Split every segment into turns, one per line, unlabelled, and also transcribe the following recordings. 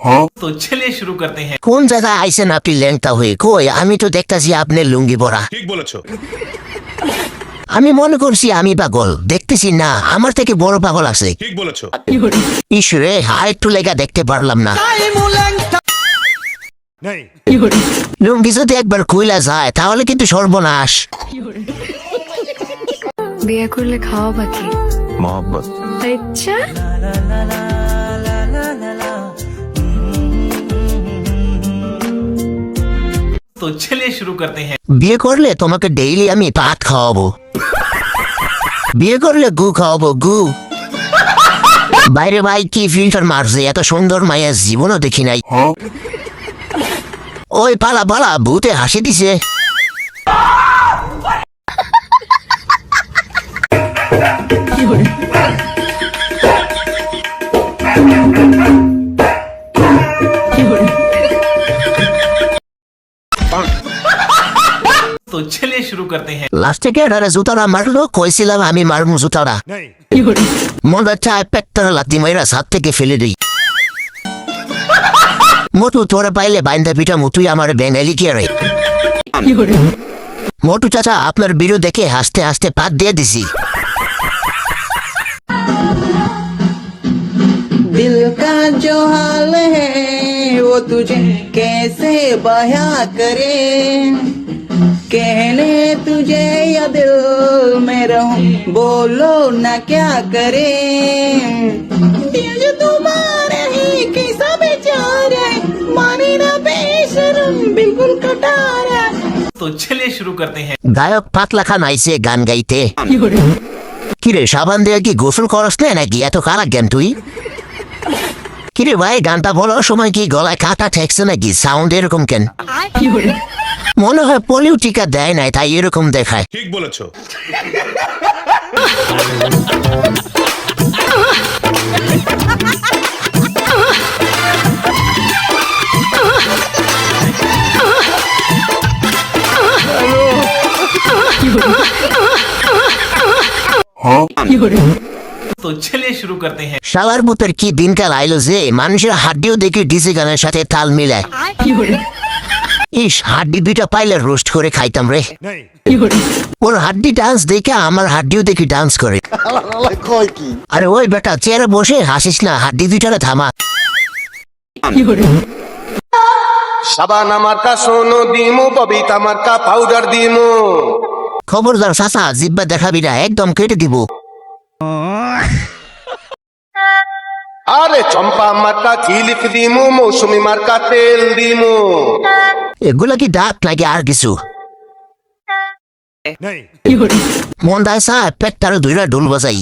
तो चलिए शुरू करते हैं।
কোন জায়গায় আইছেন আপনি ল্যাংটা হয়ে? কই আমি তো দেখতাছি আপনি লুঙ্গি পরা।
ঠিক বলেছো।
আমি মনে করছি আমি পাগল, দেখতেছি না আমার থেকে বড় পাগল আছে।
ঠিক বলেছো।
ঈশ্বরে আরেকটু লেগা দেখতে পারলাম না।
নেই।
লুঙ্গি যদি একবার খুইলা যায় তাহলে কিন্তু সর্বনাশ।
বিয়ে করলে খাওয়া বাকি
मोहब्बत।
আচ্ছা
तो चलिए शुरू करते हैं।
বিয়ে করলে তোমাকে ডেইলি আমি ভাত খাওয়াবো। বিয়ে করলে গু খাওয়াবো, গু। বাইরে ভাই কি ফিল্টার মারছে, এত সুন্দর মায়ের জীবনও দেখি নাই। ওই পালা পালা, ভূতে হাসি দিছে।
तो चलिए शुरू करते हैं।
লাস্টে কে জুতারা মারলো, কইছিলাম আমি মারমু জুতারা।
নেই।
মনে চায় পেটটা লাথি মাইরা ছাদ থেকে ফেলে দিই। মোটু তোরা পাইলে বাইন্দা পিঠা মুতুই আমার বেঙ্গালি কে রে। মোটু চাচা আপনার ভিডিও দেখে হাসতে হাসতে পাত দিয়ে দিছি।
दिल का जो हाल है वो तुझे कैसे बयां करे कहने तुझे या दिल में रहूं बोलो ना क्या करे दिल जो तुम्हारा है कैसा बेचारा है माने ना बेशरम बिल्कुल कटारा
तो चलिए शुरू करते हैं।
গায়ক পাতলা খান আইছে গান গাইতে। কিরে সাবান দিয়ে কি গোসল করস না নাকি, এত কারা জ্ঞান তুই? কিরে ভাই গানটা বলার সময় কি গলায় কাটা ঠেকছে নাকি, সাউন্ড এরকম কেন? মনে হয় পোলিও টিকা দেয় নাই তাই এরকম দেখায়।
ঠিক বলেছো।
तो चलिए शुरू करते हैं।
শালার বুতের কি দিনকাল আইলো যে মানুষের হাড্ডিও দেখি ডিসি গানের সাথে তাল মিলায়। ইস হাড্ডি দুইটা পাইলে রোস্ট করে খাইতাম রে।
নেই।
ওর হাড্ডি ডান্স দেখে আমার হাড্ডিও দেখি ডান্স করে। আরে ওই বেটা চেয়ারে বসে হাসিস না, হাড্ডি দুইটারে থামা।
সাবান মার্কা সোনো দিমু ববিতা মার্কা পাউডার দিমু
খবরদার চাচা জিব্বা দেখাবি না, একদম কেটে দিব।
আরে চম্পা মার্কা কিলিপ দিমু মৌসুমি মার্কা তেল দিমু
এগুলা কি দাঁত নাকি আর কিছু?
নেই।
মন দায় চা পেটটারে দুইটা ডোল বাজাই।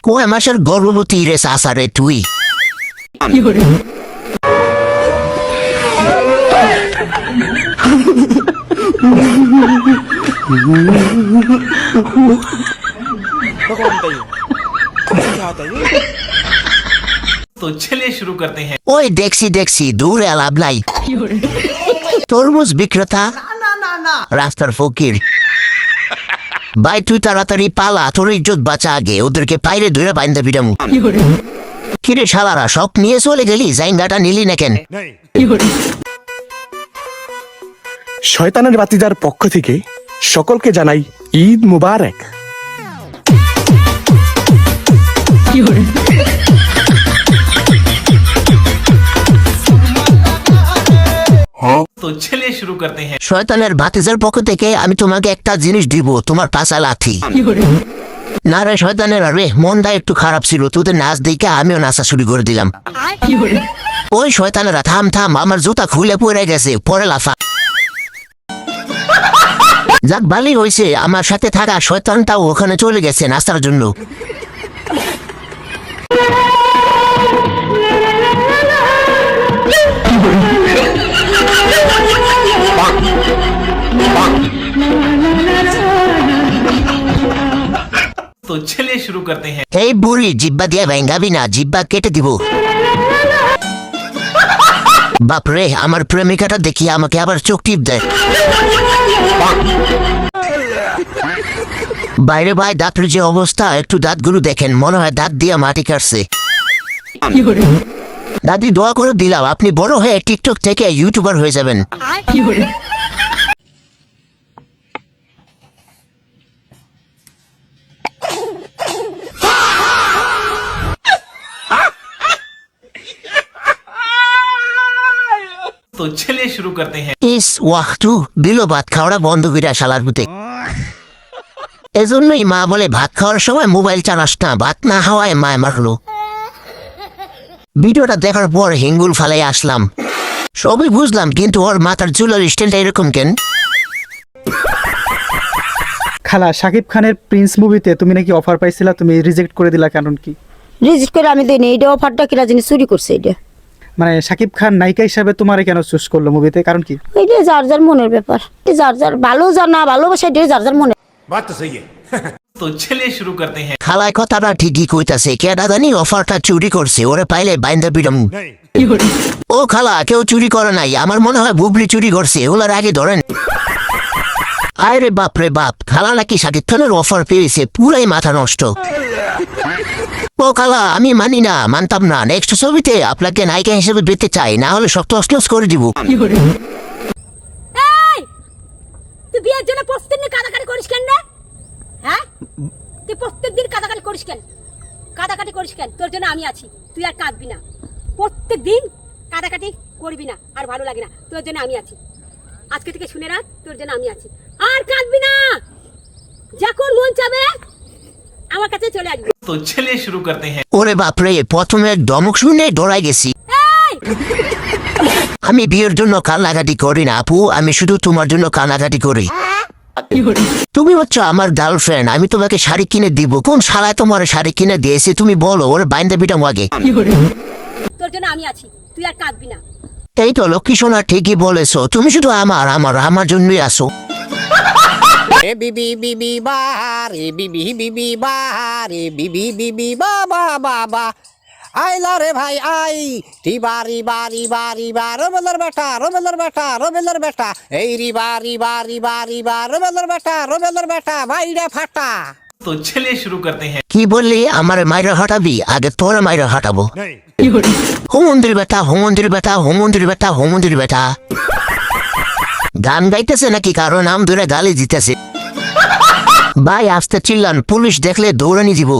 কয় মাসের গর্ভবতী রে চাচা রে তুই।
तो चलिए शुरू करते हैं।
ওই দেখছি দেখছি দূরে লাভ নাই। তরমুজ বিক্রেতা রাস্তার ফকির ভাই তুই তাড়াতাড়ি পালা, তোর ইজ্জত বাঁচা আগে, ওদেরকে পাইরে ধরে বাইন্দা পিটামু। কিরে শালারা সব নিয়ে চলে গেলি, জাইঙ্গাটা নিলি না কেন?
নেই।
শয়তানের বাতিদার পক্ষ থেকে সকলকে জানাই ঈদ মুবারক।
तो चलिए शुरू करते हैं।
শয়তানের ভাতিজার পক্ষ থেকে আমি তোমাকে একটা জিনিস দিব, তোমার পাশা লাথি। না রে শয়তানের, আরে মনটা একটু খারাপ ছিল, তোদের নাচ দেখে আমিও নাচা শুরু করে দিলাম। ওই শয়তানেরা থাম থাম, আমার জুতা খুলে পড়ে গেছে, পরে লাফা। যাক ভালোই হয়েছে, আমার সাথে থাকা শয়তানটাও ওখানে চলে গেছে নাস্তার জন্য।
तो चलिए शुरू करते हैं।
এই বুড়ি জিব্বা দিয়ে ভেঙ্গাবি না, জিব্বা কেটে দিব। বাপরে আমার প্রেমিকাটা দেখি আমাকে আবার চোখ টিপ দেয়। বাইরে ভাই দাঁতের যে অবস্থা, একটু দাঁতগুলো দেখেন, মনে হয় দাঁত দিয়ে মাটি কাটছে। দাদি দোয়া করে দিলাম আপনি বড় হয়ে টিকটক থেকে ইউটিউবার হয়ে যাবেন।
तो चलिए शुरू करते हैं।
ইস ওয়াহটু দিল ভাত খাওয়াটা বন্ধ করে শালার পুতে। এজন্যই মা বলে ভাত খাওয়ার সময় মোবাইল চালাস না, ভাত না হওয়ায় মায় মারলো। ভিডিওটা দেখার পর হিঙ্গুল ফালাই আসলাম, সবই বুঝলাম কিন্তু ওর মাথার চুলের স্টাইলটা এরকম কেন?
খালা, শাকিব খানের প্রিন্স মুভিতে তুমি নাকি অফার পাইছিলা, তুমি রিজেক্ট করে দিলা কারণ কি?
রিজিট করে আমি দিই এইটা অফারটা কিরা জিনিস চুরি করছে এটা।
মানে শাকিব খান নায়িকা হিসাবে তোমারে কেন চুজ করলো মুভিতে, কারণ কি?
এইটা যার যার মনের ব্যাপার, যার যার ভালো যার না ভালোবাসা এটা যার যার মনে।
तो चलिए शुरू करते हैं।
খালায় কথাটা ঠিকই কইতাছে, কে দাদানি অফারটা চুরি করছে, ওরে পাইলে বাইন্দা বিডম। ও খালা, কেউ চুরি করে নাই, আমার মনে হয় বুবলি চুরি করছে, ওলার আগে ধরেন। আরে বাপ রে বাপ, খালা নাকি শাকিব খানের অফার পেয়েছে, পুরাই মাথা নষ্ট। ও খালা, আমি মানি না, মানতাম না। নেক্সট ছবিতে আপনাকে নায়িকা হিসেবে পেতে চাই, না হলে শক্ত অশ্লীল করে দিব।
তুই বিয়ের জন্য প্রস্তুত নিয়ে কাটাকাটি করিস কেন রে? হ্যাঁ, তুই প্রত্যেক দিন কাটাকাটি করিস কেন? কাটাকাটি করিস কেন? তোর জন্য আমি আছি, তুই আর কাঁদবি না। প্রত্যেক দিন কাটাকাটি করবি না, আর ভালো লাগে না। তোর জন্য আমি আছি, আজকে থেকে শুনে রাখ, তোর জন্য আমি আছি। আর কাঁদবি না, যখন মন চাবে আমার কাছে চলে আসবি।
तो चलिए शुरू करते हैं।
ওরে বাপ রে, প্রথমে দমক শুনে ডরাই গেছি। আমি বিয়ের জন্য কান্নাকাটি করি না আপু, আমি শুধু তোমার জন্য কান্নাকাটি করি। তুমি হচ্ছে আমার গার্লফ্রেন্ড, আমি তোমাকে শাড়ি কিনে দিব। কোন শালায় তোমার শাড়ি কিনে দিয়েছে তুমি বলো, ওর বাইন্দা বিটাম আগে।
তোর জন্য আমি আছি, তুই আর কাঁদবি না।
এই তো লক্ষ্মী সোনা, ঠিকই বলেছো, তুমি শুধু আমার আমার আমার জন্যই আসো।
এ বিবি বিবি বারে বিবি বিবি বারে বিবি বিবি বাবা বাবা আইলা রে ভাই আই টি বারি বারি বারি বা রবেলের বেটা রবেলের বেটা রবেলের বেটা এই রি বারি বারি বারি বা রবেলের বেটা ভাইরা ফাটা।
तो चलिए शुरू करते हैं।
কি বললি, আমার মাইরা হটাবি? আগে তোর মাইরা হটাবো। হোমন্দির বেটা হোমন্দির বেটা হোমন্দির বেটা হোমন্দির বেটা। গান গাইতেছে নাকি কারো নাম ধরে গালি দিতেছে? ভাই আসতে চিল্লান, পুলিশ দেখলে দৌড়ানি দিব।